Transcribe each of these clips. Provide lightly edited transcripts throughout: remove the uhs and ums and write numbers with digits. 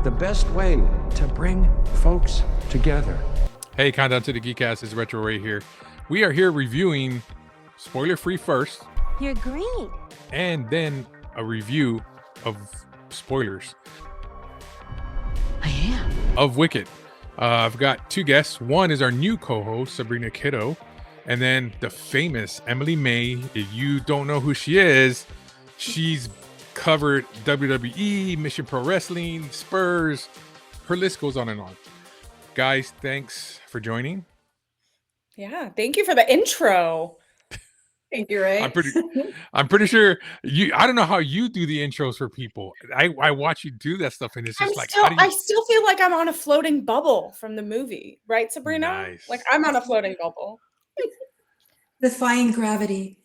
the best way to bring folks together. Hey, Countdown City Geeks, is Retro Ray here. We are here reviewing, spoiler free first. You're great. And then a review of spoilers. I am. Of Wicked. I've got two guests. One is our new co-host, Sabrina Kiddo. And then the famous Emily May. If you don't know who she is, she's covered WWE, Mission Pro Wrestling, Spurs. Her list goes on and on. Guys, thanks for joining. Yeah, thank you for the intro. Thank you, Ray. I'm pretty sure you. I don't know how you do the intros for people. I watch you do that stuff, and it's just I still feel like I'm on a floating bubble from the movie, right, Sabrina? Nice. Like I'm on a floating bubble. Defying gravity.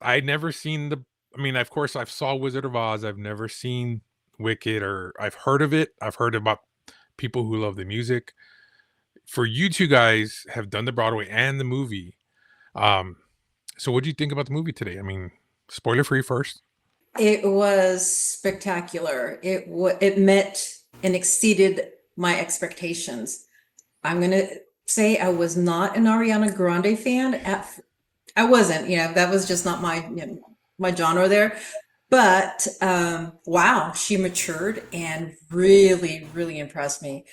I never seen the. I mean, of course, I've saw Wizard of Oz. I've never seen Wicked, or I've heard of it. I've heard about people who love the music. For you two guys have done the Broadway and the movie. So what do you think about the movie today? I mean, spoiler free first. It was spectacular. It met and exceeded my expectations. I'm gonna say I was not an Ariana Grande fan. I wasn't. That was just not my genre there. But wow, she matured and really, really impressed me.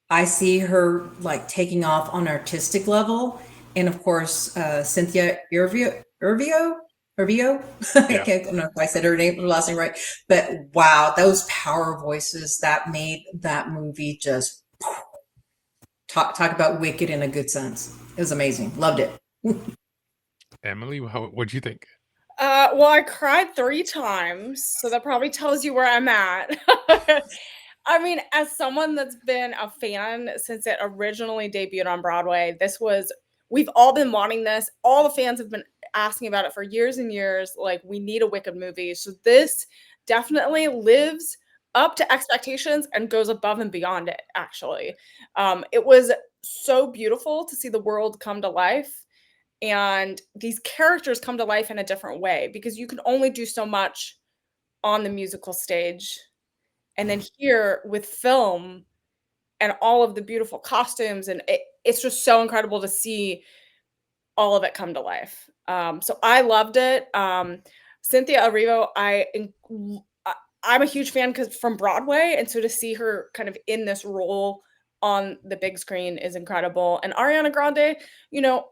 I see her like taking off on an artistic level. And of course, Cynthia Erivo. Yeah. I don't know if I said her last name right, but wow, those power voices that made that movie just talk about Wicked in a good sense. It was amazing. Loved it. Emily, what'd you think? Well, I cried 3 times, so that probably tells you where I'm at. I mean, as someone that's been a fan since it originally debuted on Broadway, we've all been wanting this. All the fans have been asking about it for years and years. Like, we need a Wicked movie. So this definitely lives up to expectations and goes above and beyond it, actually. It was so beautiful to see the world come to life and these characters come to life in a different way, because you can only do so much on the musical stage. And then here with film and all of the beautiful costumes, and it's just so incredible to see all of it come to life. So I loved it. Cynthia Erivo, I'm a huge fan from Broadway, and so to see her kind of in this role on the big screen is incredible. And Ariana Grande,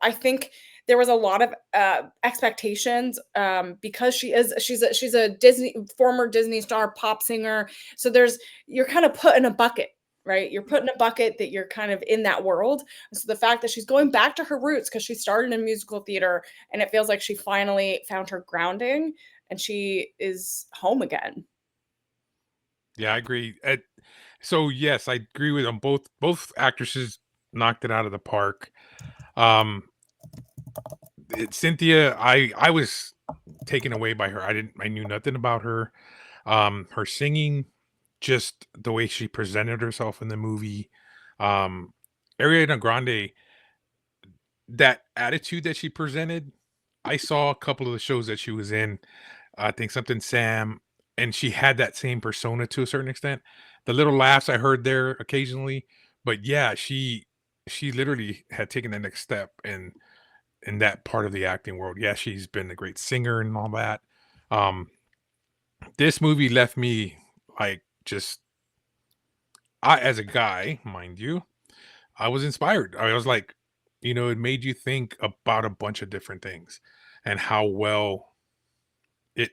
I think there was a lot of expectations because she's a former Disney star, pop singer. So you're kind of put in a bucket, right? You're put in a bucket that you're kind of in that world. So the fact that she's going back to her roots, because she started in musical theater, and it feels like she finally found her grounding and she is home again. Yeah, I agree. So yes, I agree with them. Both actresses knocked it out of the park. Cynthia, I was taken away by her. I knew nothing about her. Her singing, just the way she presented herself in the movie. Ariana Grande, that attitude that she presented, I saw a couple of the shows that she was in. I think something Sam, and she had that same persona to a certain extent. The little laughs I heard there occasionally, but yeah, she literally had taken the next step in that part of the acting world. Yeah, she's been a great singer and all that. This movie left me like as a guy, mind you, I was inspired. I was like, it made you think about a bunch of different things and how well it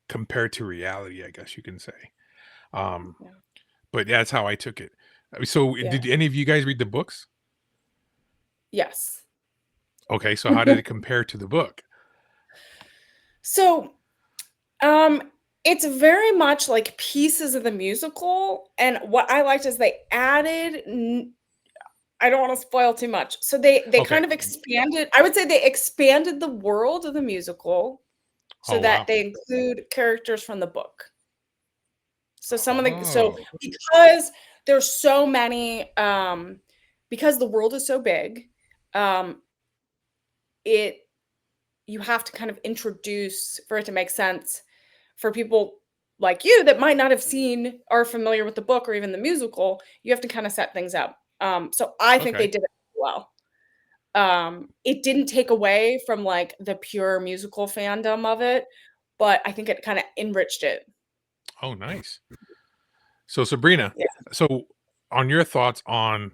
compared to reality, I guess you can say. Yeah. But that's how I took it. So did any of you guys read the books? Yes. Okay, so how did it compare to the book? So, it's very much like pieces of the musical, and what I liked is they added. I don't want to spoil too much. So they kind of expanded. I would say they expanded the world of the musical, so that they include characters from the book. So because there's so many, because the world is so big, you have to kind of introduce, for it to make sense, for people like you that might not have seen or familiar with the book or even the musical, you have to kind of set things up. So I think they Okay. did it well. It didn't take away from like the pure musical fandom of it, but I think it kind of enriched it. Oh, nice. So Sabrina, Yeah. so on your thoughts on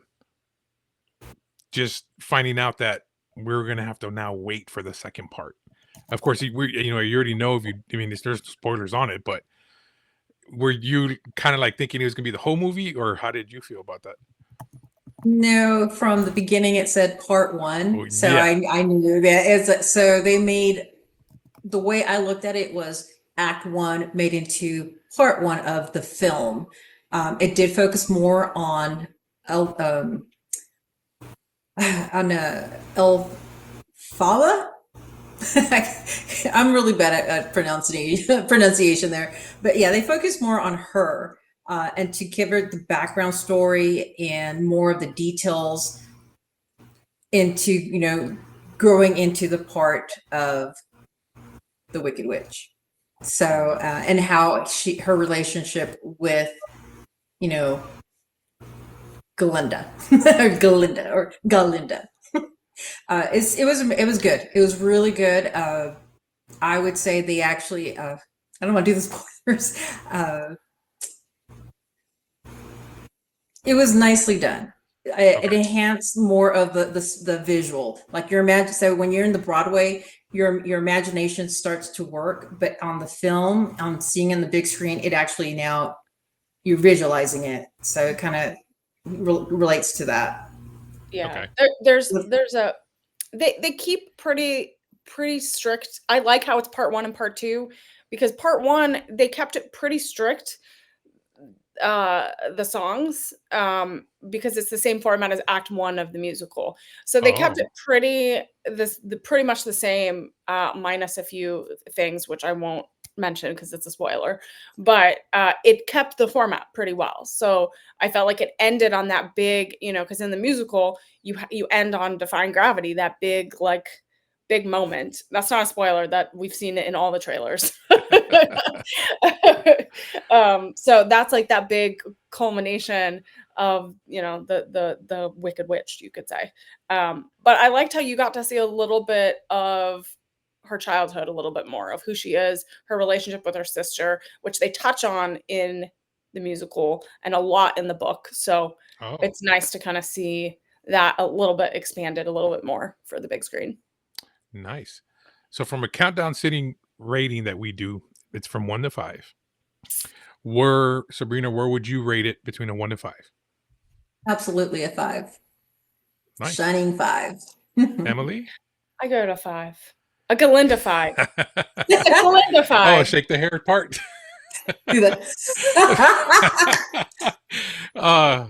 just finding out that we're gonna have to now wait for the second part. Of course, you already know if you. I mean, there's spoilers on it, but were you kind of like thinking it was gonna be the whole movie, or how did you feel about that? No, from the beginning it said part Oh, one. So yeah. I knew that. So they made, the way I looked at it was act one made into part one of the film. It did focus more on El Fala. I'm really bad at pronunciation there, but yeah, they focus more on her and to give her the background story and more of the details into growing into the part of the Wicked Witch. So and how her relationship with Galinda or Galinda. It was good. It was really good. I would say they actually I don't want to do the spoilers. It was nicely done. It Okay. enhanced more of the visual. Like so when you're in the Broadway, your imagination starts to work, but on the film, on seeing in the big screen, it actually now you're visualizing it. So it kind of relates to that. Yeah. Okay. There's a they keep pretty strict. I like how it's part one and part two, because part one they kept it pretty strict, the songs, because it's the same format as act one of the musical. So they kept Oh, it pretty much the same, minus a few things which I won't mention because it's a spoiler, but it kept the format pretty well. So I felt like it ended on that big, because in the musical you end on Defying Gravity, that big moment. That's not a spoiler, that we've seen it in all the trailers. So that's like that big culmination of the Wicked Witch, you could say. But I liked how you got to see a little bit of her childhood, a little bit more of who she is, her relationship with her sister, which they touch on in the musical and a lot in the book. So oh, it's nice to kind of see that a little bit expanded a little bit more for the big screen. nice. So from a Countdown City rating that we do, it's from 1 to 5. Sabrina, where would you rate it between a 1 to 5? Absolutely a 5. Nice. Shining 5. Emily? I go to 5. A Galinda 5. A Oh, Galinda 5. shake the hair part. Do that.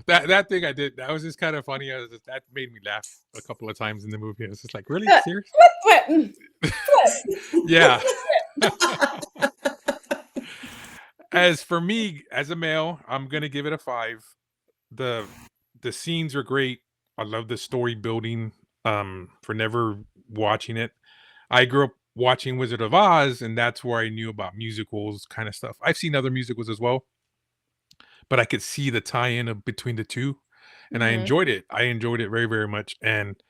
That thing I did, that was just kind of funny. That made me laugh a couple of times in the movie. I was just like, really? Serious? Yeah. As for me, as a male, I'm gonna give it a 5. The the scenes are great. I love the story building. For never watching it. I grew up watching Wizard of Oz, and that's where I knew about musicals kind of stuff. I've seen other musicals as well, but I could see the tie-in between the two, and I Mhm. enjoyed it. I enjoyed it very, very much. And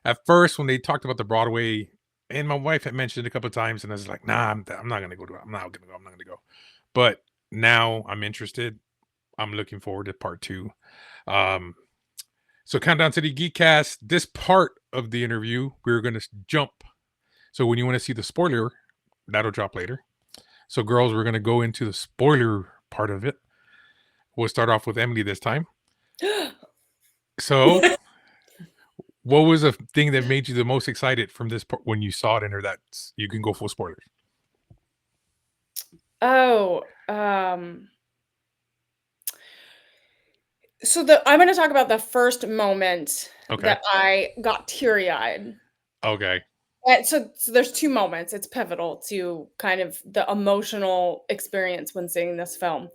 at first, when they talked about the Broadway, and my wife had mentioned it a couple of times, and I was like, "Nah, I'm not gonna go to it. I'm not gonna go. I'm not gonna go." But now I'm interested. I'm looking forward to part two. Um, so Countdown City Geekcast. This part of the interview, we're gonna jump. So when you want to see the spoiler, that'll drop later. So girls, we're gonna go into the spoiler part of it. We'll start off with Emily this time. So, what was the thing that made you the most excited from this part when you saw it, and or that you can go full spoilers? Oh, so I'm going to talk about the first moment Okay. that I got teary-eyed. Okay. So there's two moments. It's pivotal to kind of the emotional experience when seeing this film.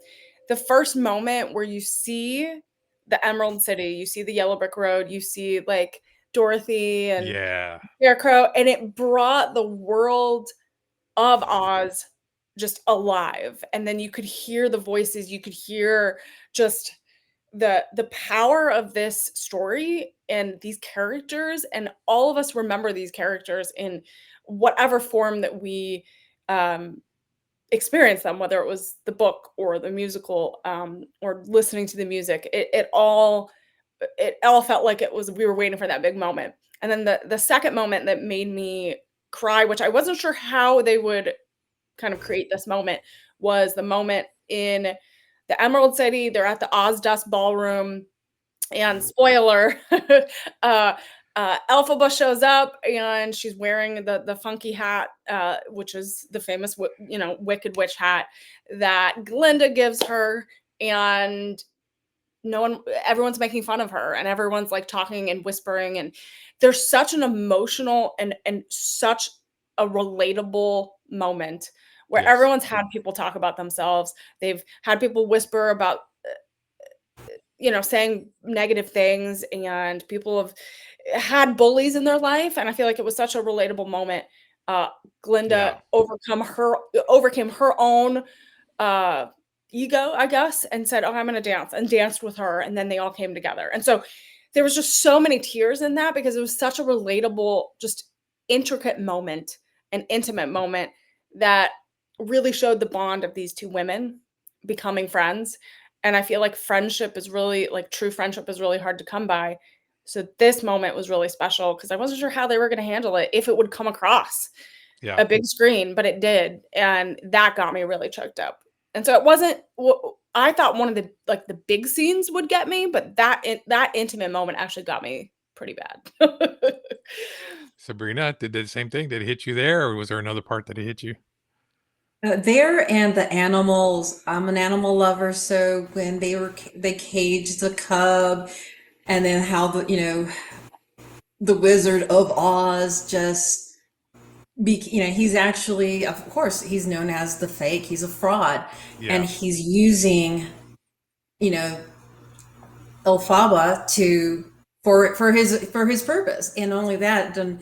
The first moment where you see the Emerald City, you see the Yellow Brick Road, you see like Dorothy and Yeah. Scarecrow, and it brought the world of Oz just alive. And then you could hear the voices, you could hear just the power of this story and these characters, and all of us remember these characters in whatever form that we experience them, whether it was the book or the musical, or listening to the music. It all felt like we were waiting for that big moment. And then the second moment that made me cry, which I wasn't sure how they would kind of create this moment, was the moment in the Emerald City. They're at the Ozdust Ballroom, and spoiler, Elphaba shows up, and she's wearing the funky hat, which is the famous, Wicked Witch hat that Glinda gives her, and everyone's making fun of her, and everyone's like talking and whispering, and there's such an emotional and such a relatable moment where Yes. everyone's had people talk about themselves. They've had people whisper about, saying negative things, and people have had bullies in their life. And I feel like it was such a relatable moment. Glinda overcame her own ego, I guess, and said, "Oh, I'm going to dance," and danced with her. And then they all came together. And so there was just so many tears in that, because it was such a relatable, just intricate moment, an intimate moment that really showed the bond of these two women becoming friends. And I feel like true friendship is really hard to come by. So this moment was really special, because I wasn't sure how they were going to handle it, if it would come across Yeah. a big screen, but it did. And that got me really choked up. And so it wasn't, I thought one of the big scenes would get me, but that intimate moment actually got me pretty bad. Sabrina, did the same thing? Did it hit you there, or was there another part that it hit you? There and the animals. I'm an animal lover, so when they caged the cub, and then how the Wizard of Oz just he's actually, of course, he's known as the fake. He's a fraud, and Yeah. he's using Elphaba for his purpose. And not only that, then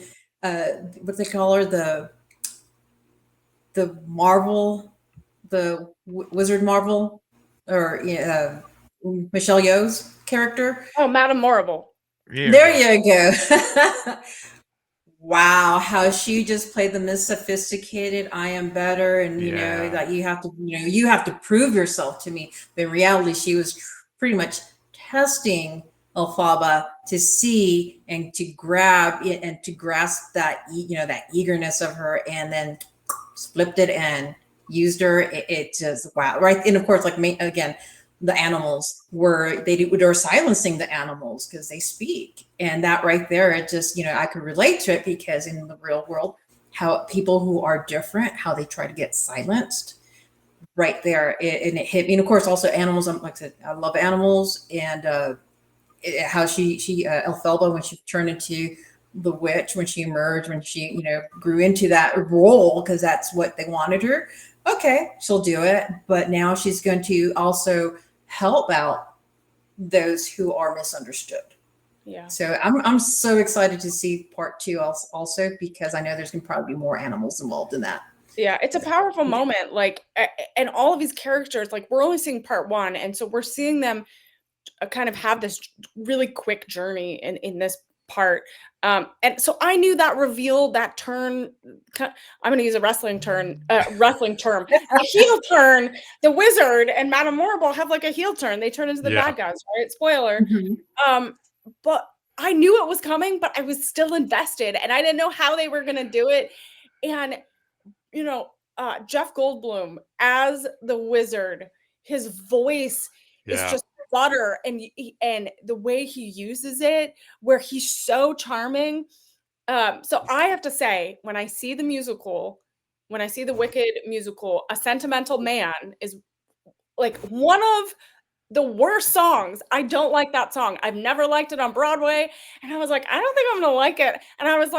what they call her, the Marvel, Wizard Marvel, or Michelle Yeoh's character. Oh, Madame Morrible. Yeah. There you go. Wow, how she just played the Miss Sophisticated, I am better, and Yeah. that you have to prove yourself to me. But in reality, she was pretty much testing Elphaba to see and to grab it and to grasp that that eagerness of her, and then flipped it and used her. It just, wow, right? And of course, again, the animals were silencing the animals because they speak, and that right there, it just I could relate to it, because in the real world, how people who are different, how they try to get silenced, right there, and it hit me. And of course, also animals. Like I said, I love animals, and how she Elphaba, when she turned into the witch, when she emerged, when she grew into that role, because that's what they wanted her. Okay, she'll do it, but now she's going to also help out those who are misunderstood. Yeah. So I'm so excited to see part 2 also, because I know there's going to probably be more animals involved in that. Yeah, it's a powerful moment. And all of these characters, we're only seeing part 1, and so we're seeing them kind of have this really quick journey in this part. And so I knew that reveal, that turn, I'm going to use a wrestling term, a heel turn. The Wizard and Madame Morrible have a heel turn. They turn into the bad guys, right? Spoiler. Mm-hmm. But I knew it was coming, but I was still invested, and I didn't know how they were going to do it. And, Jeff Goldblum as the Wizard, his voice is just butter, and the way he uses it, where he's so charming. So I have to say, when I see the Wicked musical, A Sentimental Man is one of the worst songs. I don't like that song. I've never liked it on Broadway, and I was like, I don't think I'm gonna like it. And I was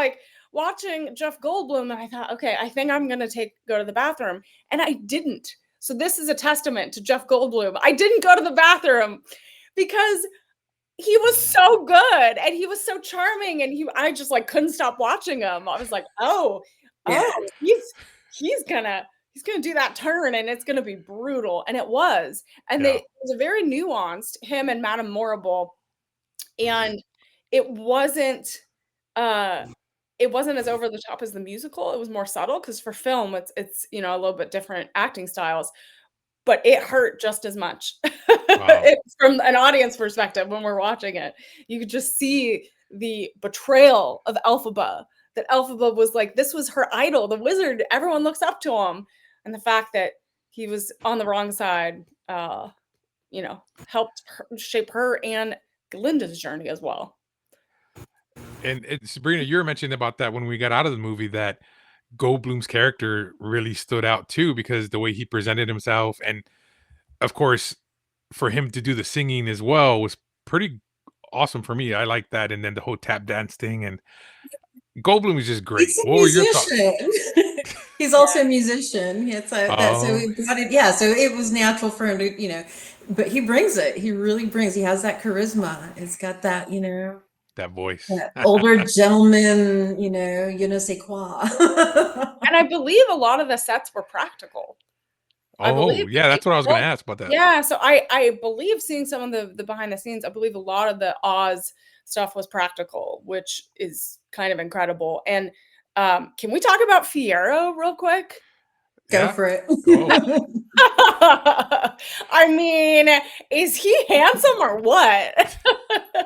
watching Jeff Goldblum, and I thought, okay, I think I'm gonna go to the bathroom, and I didn't. So this is a testament to Jeff Goldblum. I didn't go to the bathroom because he was so good, and he was so charming, and I just couldn't stop watching him. I was like, oh, Yeah. he's he's gonna do that turn and it's gonna be brutal. And it was. And Yeah. it was a very nuanced, him and Madame Morrible. And it wasn't uh it wasn't as over the top as the musical. It was more subtle because for film it's you know a little bit different acting styles, but it hurt just as much. Wow. From an audience perspective when we're watching it. You could just see the betrayal of Elphaba. That Elphaba was like, this was her idol, the wizard. Everyone looks up to him. And the fact that he was on the wrong side, you know, helped shape her and Glinda's journey as well. And Sabrina, you were mentioning about that when we got out of the movie that Goldblum's character really stood out too because the way he presented himself, and of course, for him to do the singing as well was pretty awesome for me. I like that, and then the whole tap dance thing, and Goldblum is just great. He's a What were your thoughts? musician. He's also a musician. It's that so Oh, we brought it, yeah, so it was natural for him to, you know, but he brings it. He really brings, he has that charisma. It's got that, you know, that voice. that older gentleman, you know, say quoi. And I believe a lot of the sets were practical. I Oh, believe yeah, that's what I was going to ask about that. yeah, so I believe seeing some of the behind the scenes, I believe a lot of the Oz stuff was practical, which is kind of incredible. And can we talk about Fiyero real quick? Go Yeah? for it. Go. I mean, is he handsome or what?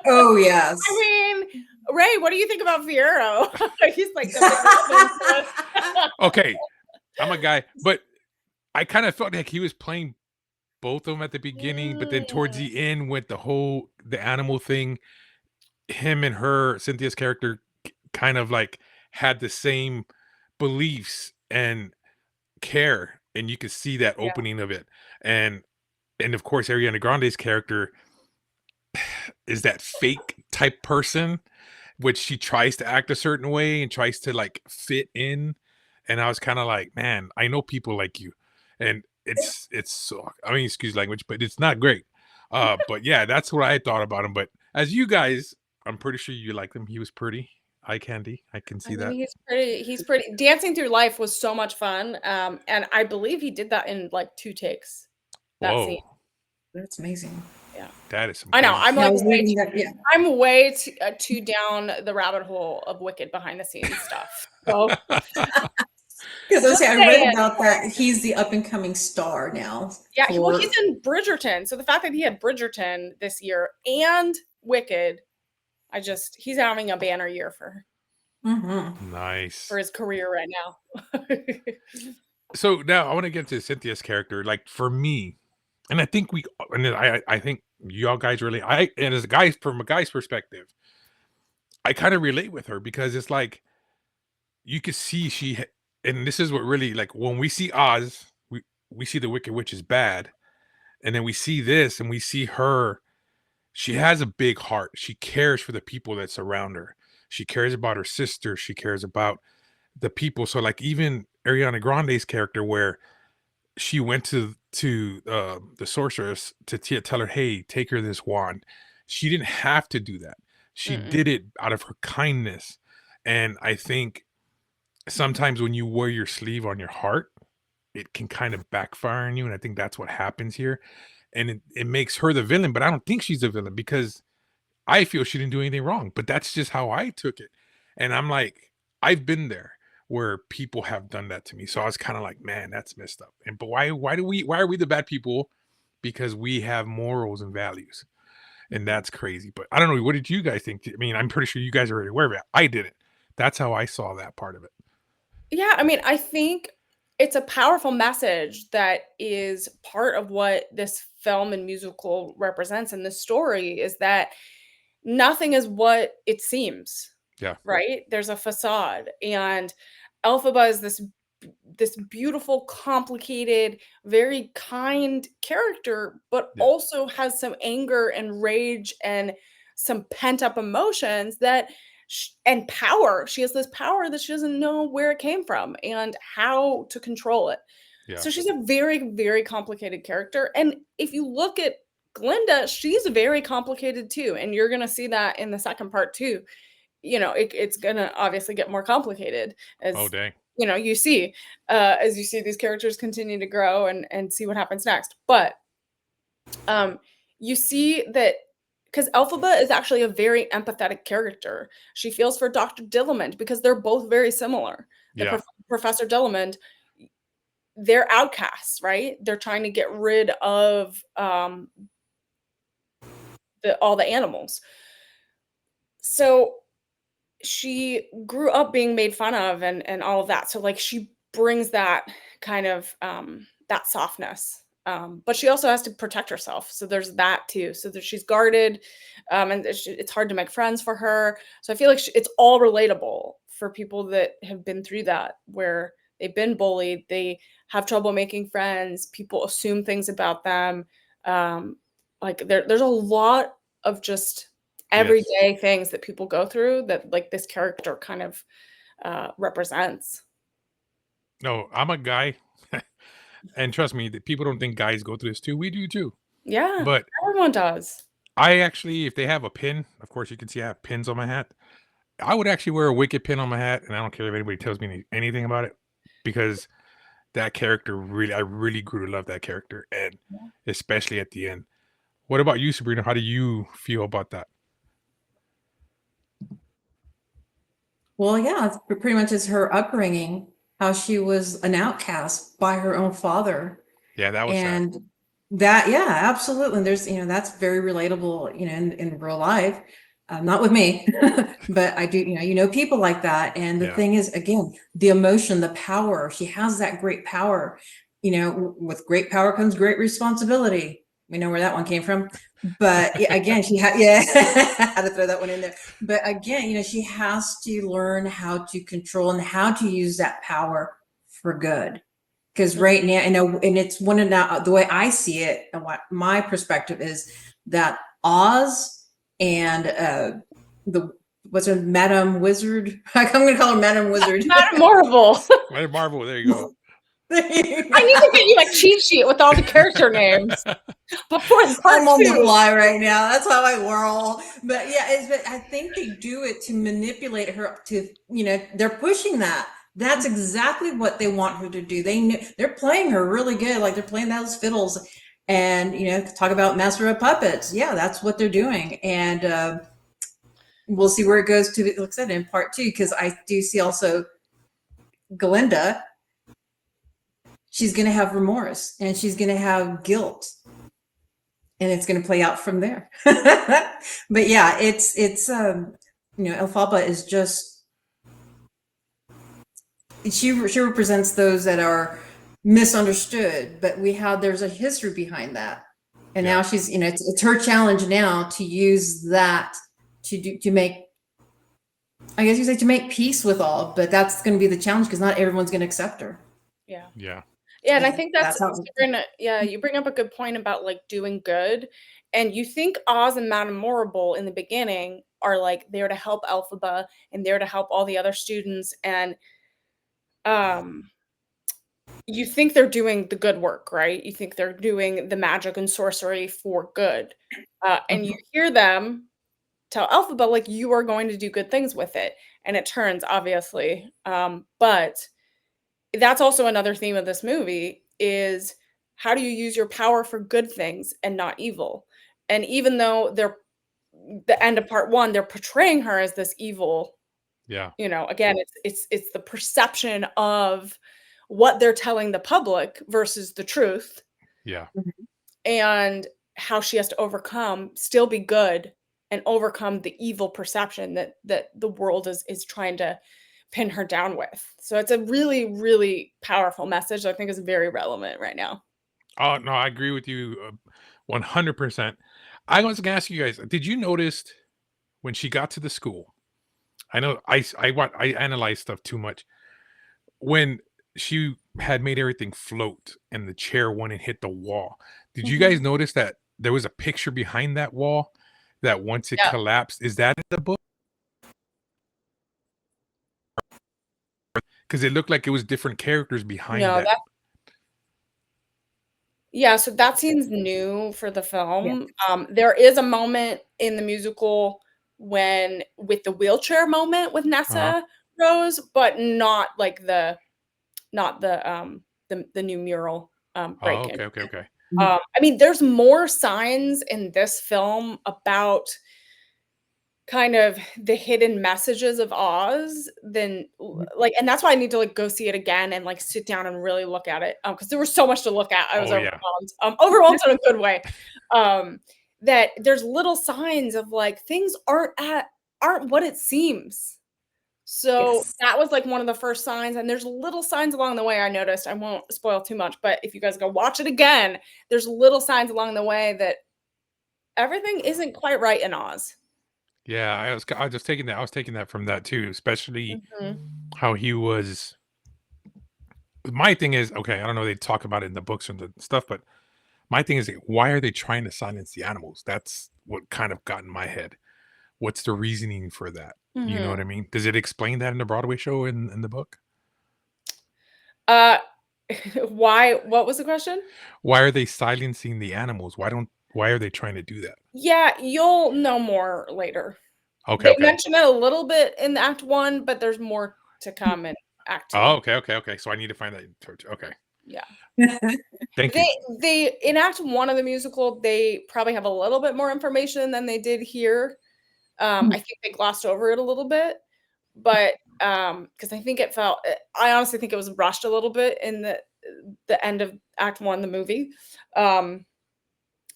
Oh, yes. I mean, Ray, what do you think about Fiyero? He's like the Okay, I'm a guy, but I kind of felt like he was playing both of them at the beginning, but then towards the end with the animal thing, him and her, Cynthia's character, kind of like had the same beliefs and care, and you could see that Yeah. opening of it. And of course, Ariana Grande's character is that fake type person, which she tries to act a certain way and tries to like fit in. And I was kind of like, man, I know people like you, and it's so, I mean, excuse language, but it's not great. But yeah, that's what I thought about him. But as you guys, I'm pretty sure you like him. He was pretty eye candy. I can see I that. mean, he's pretty. Dancing Through Life was so much fun. And I believe he did that in like 2 takes. That scene. Whoa, That's amazing. Yeah. that is some I know. crazy I'm stuff. I like was reading that, yeah. I'm way too down the rabbit hole of Wicked behind the scenes stuff. So Because I was saying, I read saying. about that. He's the up and coming star now. yeah, well, for- he's in Bridgerton. So the fact that he had Bridgerton this year and Wicked, he's having a banner year for Nice. his career right now. So now I want to get to Cynthia's character. Like for me, and I think I think y'all guys really, and as a guy, from a guy's perspective, I kind of relate with her because it's like you could see and this is what really, like, when we see Oz, we see the Wicked Witch is bad, and then we see this and we see her. She has a big heart. She cares for the people that surround her. She cares about her sister. She cares about the people. So like even Ariana Grande's character, where she went to the sorceress to tell her, hey, take her this wand. She didn't have to do that. She did it out of her kindness. And I think sometimes when you wear your sleeve on your heart, it can kind of backfire on you. And I think that's what happens here. And it makes her the villain, but I don't think she's the villain because I feel she didn't do anything wrong. But that's just how I took it. And I'm like, I've been there where people have done that to me. So I was kind of like, man, that's messed up. And but why are we the bad people? Because we have morals and values. And that's crazy. But I don't know, what did you guys think? I mean, I'm pretty sure you guys are already aware of it. I didn't. That's how I saw that part of it. Yeah, I mean, I think it's a powerful message that is part of what this film and musical represents, and the story is that nothing is what it seems. Yeah. Right? There's a facade, and Elphaba is this beautiful, complicated, very kind character, but Yeah. also has some anger and rage and some pent-up emotions that and power. She has this power that she doesn't know where it came from and how to control it. Yeah. So she's a very, very complicated character. And if you look at Glinda, she's very complicated too. And you're going to see that in the second part too. You know, it's going to obviously get more complicated as Oh, dang. you know, you see as you see these characters continue to grow and see what happens next. But you see that because Elphaba is actually a very empathetic character. She feels for Dr. Dillamond because they're both very similar. Yeah. Professor Dillamond, they're outcasts, right? They're trying to get rid of all the animals. So she grew up being made fun of and all of that. So like she brings that kind of that softness. But she also has to protect herself. So there's that too. So that she's guarded and it's hard to make friends for her. So I feel like it's all relatable for people that have been through that, where they've been bullied, they have trouble making friends, people assume things about them. Like there's a lot of just everyday things that people go through that like this character kind of represents. No, I'm a guy. And trust me, people don't think guys go through this too. We do too. Yeah, But everyone does. I actually, if they have a pin, of course you can see I have pins on my hat. I would actually wear a Wicked pin on my hat, and I don't care if anybody tells me anything about it, because that character I really grew to love that character, and especially at the end. What about you, Sabrina? How do you feel about that? Well, yeah, it's pretty much is her upbringing, how she was an outcast by her own father. Yeah, that was sad. And that, yeah, absolutely. And there's, that's very relatable, in real life. Not with me, but I do, people like that. And the thing is, again, the emotion, the power, she has that great power, with great power comes great responsibility. We know where that one came from. But again, she had, I had to throw that one in there. But again, she has to learn how to control and how to use that power for good. Because right now, and it's one of the way I see it, and what my perspective is, that Oz and what's her Madame Wizard? I'm going to call her Madame Wizard. Madame Marvel. Madame Marvel. There you go. I need to get you a cheat sheet with all the character names before I'm on the fly right now. That's how I whirl. But yeah, but I think they do it to manipulate her to, they're pushing that. That's exactly what they want her to do. They're playing her really good. Like they're playing those fiddles and, talk about master of puppets. Yeah, that's what they're doing. And we'll see where it goes to, like I said, in part 2, because I do see also Glinda. She's going to have remorse and she's going to have guilt, and it's going to play out from there. But yeah, it's Elphaba is just, she represents those that are misunderstood, but there's a history behind that. And now she's, it's her challenge now to use that to make, I guess you say, to make peace with all, but that's going to be the challenge because not everyone's going to accept her. Yeah. Yeah. Yeah, and I think that's you bring up a good point about like doing good. And you think Oz and Madame Morrible in the beginning are like there to help Elphaba and there to help all the other students, and you think they're doing the good work, right? You think they're doing the magic and sorcery for good. And you hear them tell Elphaba like you are going to do good things with it, and it turns obviously. But that's also another theme of this movie is how do you use your power for good things and not evil? And even though the end of part 1, they're portraying her as this evil. Yeah. Again, it's the perception of what they're telling the public versus the truth. Yeah. And how she has to still be good and overcome the evil perception that the world is trying to pin her down with. So it's a really, really powerful message that I think is very relevant right now. Oh, no, I agree with you 100%. I was going to ask you guys, did you notice when she got to the school? I know I analyze stuff too much. When she had made everything float and the chair went and hit the wall, did you guys notice that there was a picture behind that wall that once it collapsed? Is that in the book? Because it looked like it was different characters behind that. Yeah, so that scene's new for the film. There is a moment in the musical with the wheelchair moment with Nessa Rose, but not like the not the new mural Oh, break-in. okay. I mean, there's more signs in this film about kind of the hidden messages of Oz than like, and that's why I need to like go see it again and like sit down and really look at it. Because there was so much to look at. I was Oh, yeah. overwhelmed in a good way. That there's little signs of like things aren't what it seems. So Yes. that was like one of the first signs, and there's little signs along the way I noticed. I won't spoil too much, but if you guys go watch it again, there's little signs along the way that everything isn't quite right in Oz. Yeah, I was just taking that. I was taking that from that too, especially Mhm. how he was. My thing is, okay, I don't know. They talk about it in the books and the stuff, but my thing is, why are they trying to silence the animals? That's what kind of got in my head. What's the reasoning for that? You know Mhm. what I mean? Does it explain that in the Broadway show in the book? Uh, why what was the question? Why are they silencing the animals? Why are they trying to do that? Yeah, you'll know more later. Okay, They okay. mention it a little bit in Act 1, but there's more to come in Act 2. Oh, okay. So I need to find that. Okay. Yeah. Thank you. They in Act 1 of the musical, they probably have a little bit more information than they did here. I think they glossed over it a little bit, but, because I think I honestly think it was rushed a little bit in the end of Act 1, the movie. Um,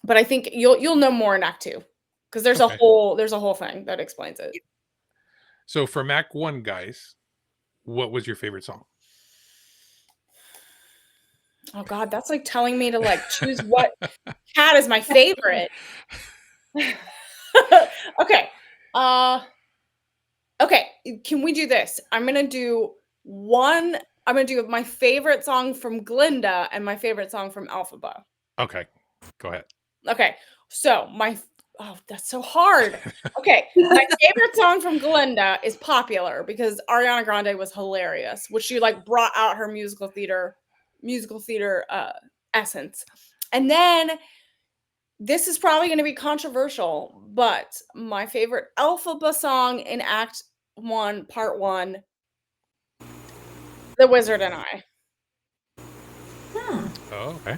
but I think you'll know more in Act 2 because Okay. there's a whole thing that explains it. So for Act 1, guys, what was your favorite song? Oh god, that's like telling me to, like, choose what cat is my favorite. Okay, uh, okay, can we do this? I'm gonna do my favorite song from Glinda and my favorite song from Elphaba. Okay. Go ahead. Okay, so that's so hard. Okay, my favorite song from Glinda is Popular because Ariana Grande was hilarious, which she like brought out her musical theater essence. And then this is probably going to be controversial, but my favorite Elphaba song in Act 1, Part 1, The Wizard and I. Oh, okay.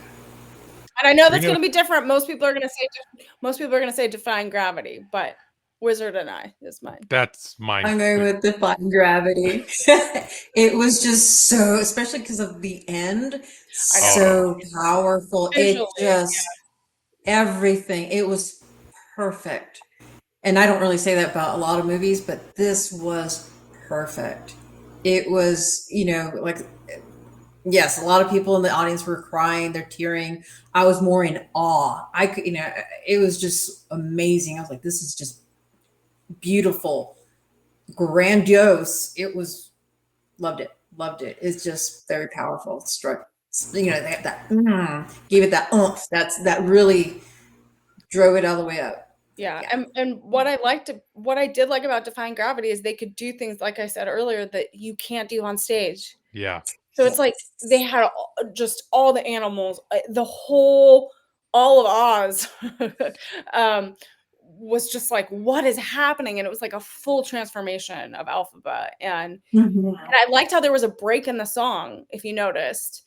And I know that's Bring it going up. to be different. Most people are going to say Defying Gravity, but Wizard and I is mine. That's mine. I'm going too. with Defying Gravity. It was just so, especially because of the end, I know. so powerful. Visually, It just, everything, it was perfect. And I don't really say that about a lot of movies, but this was perfect. It was, like, yes, a lot of people in the audience were crying, they're tearing. I was more in awe. I could, it was just amazing. I was like, this is just beautiful, grandiose. It was, loved it, loved it. It's just very powerful. Struck, gave it that oomph. That really drove it all the way up. yeah. Yeah. And what I did like about Defying Gravity is they could do things, like I said earlier, that you can't do on stage. Yeah. So it's like they had just all the animals, all of Oz was just like, what is happening? And it was like a full transformation of Elphaba. And I liked how there was a break in the song, if you noticed.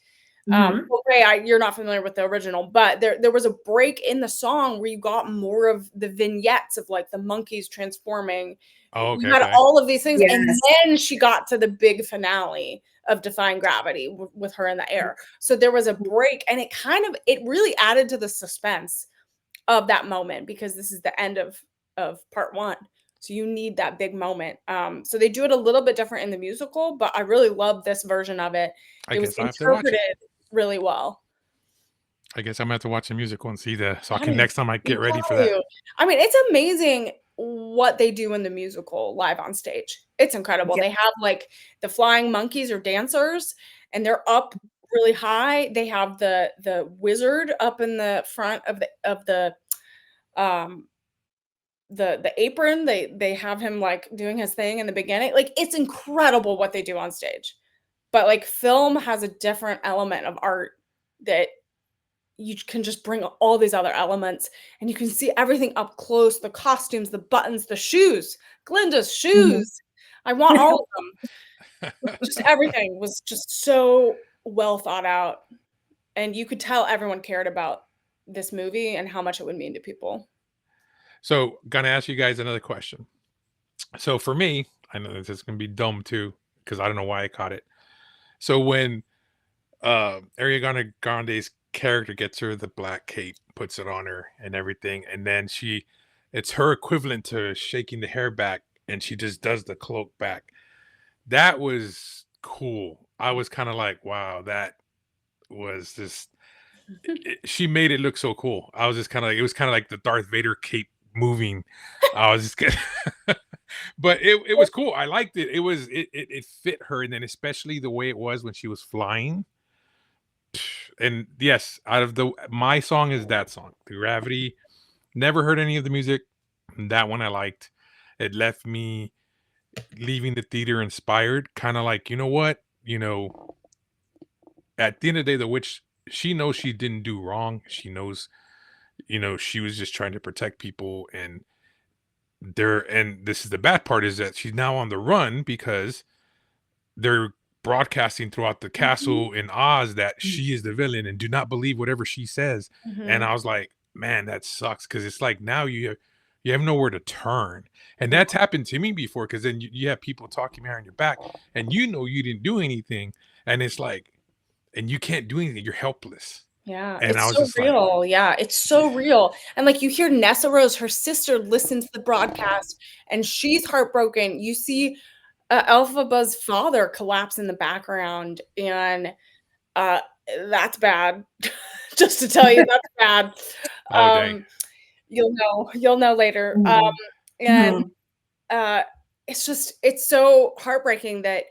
Mhm. Okay, you're not familiar with the original, but there was a break in the song where you got more of the vignettes of like the monkeys transforming. Oh, You okay. had all of these things, and Yes. then she got to the big finale of Defying Gravity with her in the air. So there was a break, and it really added to the suspense of that moment because this is the end of Part 1. So you need that big moment. So they do it a little bit different in the musical, but I really love this version of it. I It was guess I have to watch it. interpreted really well. I guess I'm gonna have to watch the musical and see so I I can mean, next time I get I'm ready for telling that. you. I mean, it's amazing what they do in the musical live on stage. It's incredible. Yeah. They have like the flying monkeys or dancers, and they're up really high. They have the wizard up in the front of um the apron. They have him like doing his thing in the beginning. Like it's incredible what they do on stage. But like film has a different element of art that you can just bring all these other elements and you can see everything up close, the costumes, the buttons, the shoes, Glinda's shoes. I want all of them. Just everything was just so well thought out, and you could tell everyone cared about this movie and how much it would mean to people. So, gonna ask you guys another question. So for me, I know this is gonna be dumb too, because I don't know why I caught it. So when Ariana Grande's character gets her the black cape, puts it on her and everything, and then it's her equivalent to shaking the hair back, and she just does the cloak back. That was cool. I was kind of like, wow, that was just she made it look so cool. I was just kind of like, it was kind of like the Darth Vader cape moving. I was just but it was cool. I liked it. It fit her, and then especially the way it was when she was flying. And yes, out of my song is that song, The Gravity. Never heard any of the music. That one I liked. It left me leaving the theater inspired, kind of like, you know what? At the end of the day, the witch, she knows she didn't do wrong. She knows, she was just trying to protect people, and this is the bad part, is that she's now on the run because they're broadcasting throughout the castle in Oz that she is the villain and do not believe whatever she says. And I was like, man, that sucks, because it's like now you have nowhere to turn. And that's happened to me before, because then you have people talking behind your back, and you didn't do anything, and it's like, and you can't do anything, you're helpless. Yeah, And I it's was so just like, real. Yeah, it's so real. And like you hear Nessa Rose, her sister, listens to the broadcast and she's heartbroken. You see Elphaba's father collapse in the background, and that's bad. Just to tell you, that's bad. oh dang. You'll know later. Mhm. And Mhm. it's so heartbreaking that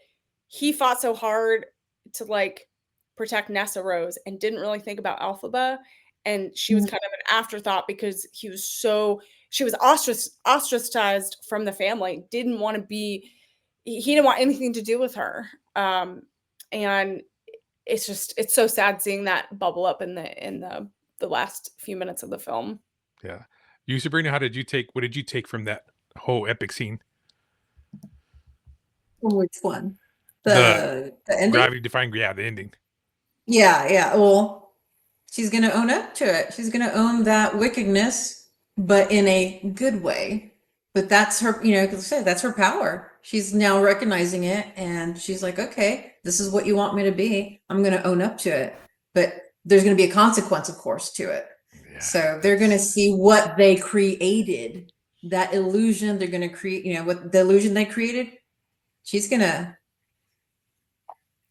he fought so hard to like protect Nessa Rose and didn't really think about Alphaba, and she was Mhm. kind of an afterthought because she was ostracized from the family, didn't want to be he didn't want anything to do with her. And it's so sad seeing that bubble up in the last few minutes of the film. Yeah. You, Sabrina, what did you take from that whole epic scene? Which one? The The ending? gravity defying, yeah, the ending. Yeah, yeah. Well, she's gonna own up to it. She's gonna own that wickedness, but in a good way. But that's her, because I said that's her power. She's now recognizing it, and she's like, okay, this is what you want me to be. I'm gonna own up to it. But there's gonna be a consequence, of course, to it. Yeah, So they're gonna see what they created, that illusion. They're gonna create, what the illusion they created. She's gonna,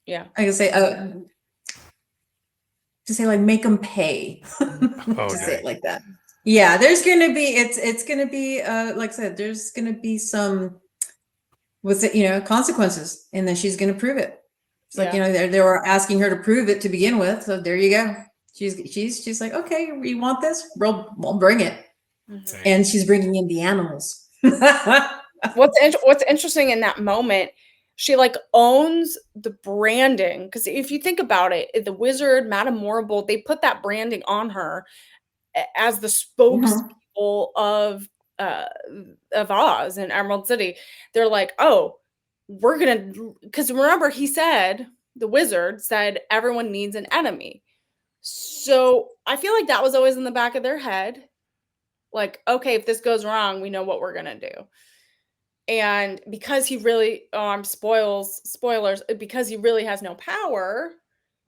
Yeah. I can say, to say like make them pay to say dang. it like that. Yeah, there's gonna be it's gonna be like I said, there's gonna be some with it, consequences, and then she's gonna prove it. It's like, Yeah. they were asking her to prove it to begin with, so there you go. She's like, okay, you want this? We'll bring it. Mhm. And she's bringing in the animals. What's interesting in that moment, she like owns the branding, because if you think about it, the wizard, Madame Morrible, they put that branding on her as the Mhm. spokespeople uh of Oz and Emerald City. They're like, oh, we're gonna, because remember the wizard said everyone needs an enemy. So I feel like that was always in the back of their head. Like, okay, if this goes wrong, we know what we're gonna do. And because he really, spoilers, because he really has no power,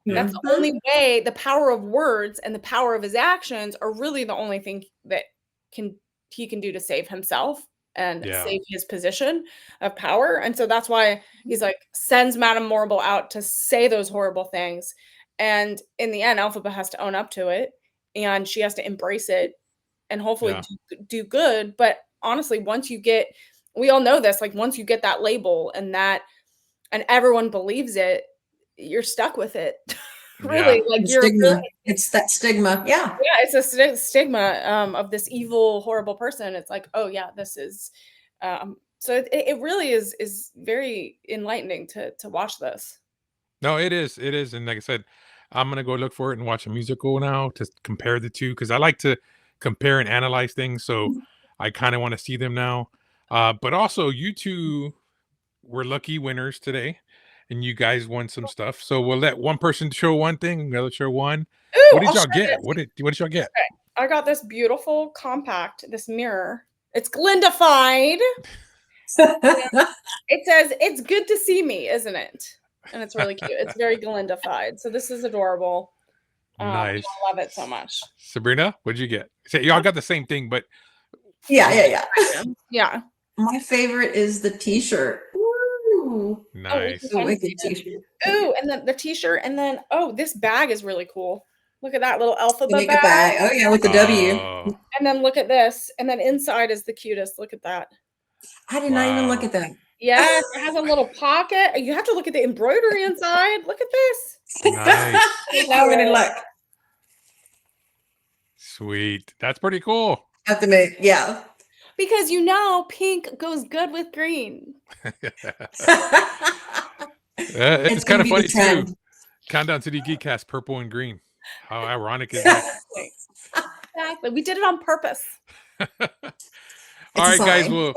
Yeah. that's the only way. The power of words and the power of his actions are really the only thing that can he can do to save himself and Yeah. save his position of power. And so that's why he's like sends Madame Morrible out to say those horrible things. And in the end, Elphaba has to own up to it, and she has to embrace it and hopefully Yeah. do good. But honestly, we all know this, like once you get that label and everyone believes it, you're stuck with it. Really, Yeah. like The you're really, stigma. It's that stigma. Yeah. yeah, it's a stigma of this evil, horrible person. It's like, oh yeah, this is so it really is very enlightening to watch this. No, it is. It is. And like I said, I'm gonna go look for it and watch a musical now to compare the two, because I like to compare and analyze things. So I kind of want to see them now. But also, you two were lucky winners today. and you guys won some stuff. So we'll let one person show one thing, another show one. Ooh, What did I'll y'all show get? this. What did y'all get? I got this beautiful compact, this mirror. It's glindified. It says, "It's good to see me," isn't it? And it's really cute. It's very glindified. So this is adorable. Nice. I love it so much. Sabrina, what did you get? So y'all got the same thing, but Yeah. Yeah. My favorite is the t-shirt. Ooh. nice. The wicked t-shirt. Ooh, and then the t-shirt, and then this bag is really cool. Look at that little The alphabet makeup bag. bag. Oh yeah, with the W. Oh, And then look at this. And then inside is the cutest. Look at that. I did not even look wow. at that. Yes, it has a little pocket. You have to look at the embroidery inside. Look at this. Nice. Now we're gonna look. Sweet. That's pretty cool. Have to make, yeah. Because pink goes good with green. It's kind gonna of be the funny too. trend. Countdown City Geek has purple and green. How ironic is that? Exactly. We did it on purpose. All a right, guys. sign. Well,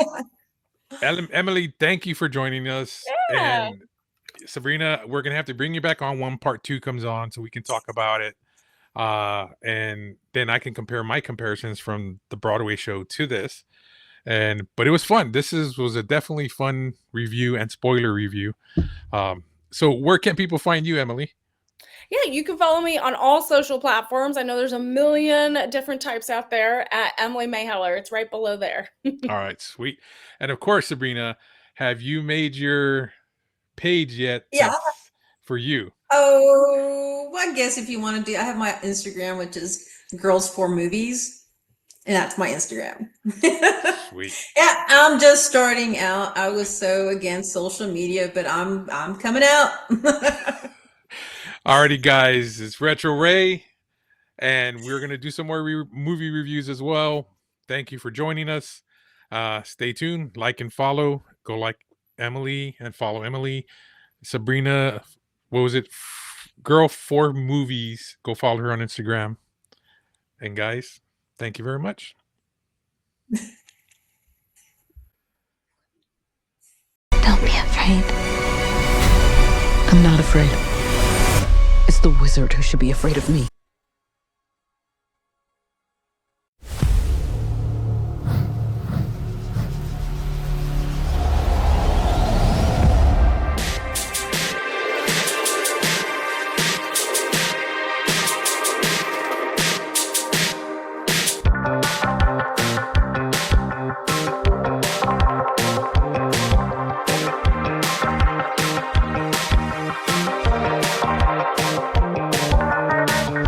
Emily, thank you for joining us. Yeah. And Sabrina, we're gonna have to bring you back on when part 2 comes on so we can talk about it. And then I can compare my comparisons from the Broadway show to this. But it was fun. This was a definitely fun review and spoiler review. So where can people find you, Emily? Yeah, you can follow me on all social platforms. I know there's a million different types out there at Emily Maeheller. It's right below there. All right, sweet. And of course, Sabrina, have you made your page yet? Yeah. For you. Oh, I guess if you want to do, I have my Instagram, which is Girls for Movies, and that's my Instagram. Sweet. Yeah, I'm just starting out. I was so against social media, but I'm coming out. Alrighty, guys, it's Retro Ray, and we're gonna do some more movie reviews as well. Thank you for joining us. Stay tuned, like and follow. Go like Emily and follow Emily. Sabrina, what was it? Girl for Movies. Go follow her on Instagram. And guys, thank you very much. Don't be afraid. I'm not afraid. It's the wizard who should be afraid of me.